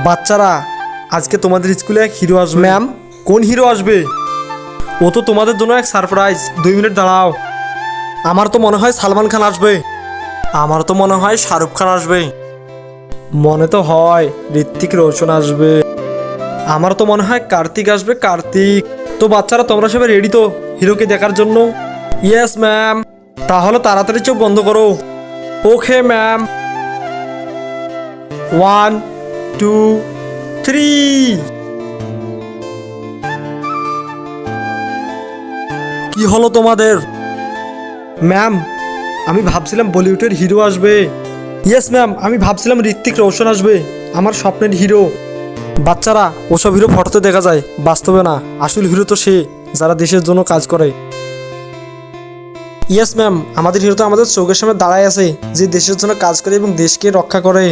বাচ্চারা, আজকে তোমাদের স্কুলে এক হিরো আসবে। ম্যাম, কোন হিরো আসবে? ও তো তোমাদের জন্য এক সারপ্রাইজ। 2 মিনিট দাঁড়াও। আমার তো মনে হয় সালমান খান আসবে। আমার তো মনে হয় শাহরুখ খান আসবে। মনে তো হয় ঋত্বিক রোশন আসবে। আমার তো মনে হয় কার্তিক আসবে। কার্তিক। তো বাচ্চারা, তোমরা সবাই রেডি তো হিরোকে দেখার জন্য? Yes ma'am. তাহলে তাড়াতাড়ি চোখ বন্ধ করো। Okay ma'am. 1 2 3। কি হলো তোমাদের? ম্যাম, আমি ভাবছিলাম বলিউডের হিরো আসবে। ইয়েস ম্যাম, আমি ভাবছিলাম ঋত্বিক রোশন আসবে, আমার স্বপ্নের হিরো। বাচ্চারা, ওসব হিরো ফটোতে দেখা যায়, বাস্তবে না। আসল হিরো তো সে যারা দেশের জন্য কাজ করে। ইয়েস ম্যাম, আমাদের হিরো তো আমাদের চোখের সামনে দাঁড়ায় আছে, যে দেশের জন্য কাজ করে এবং দেশকে রক্ষা করে।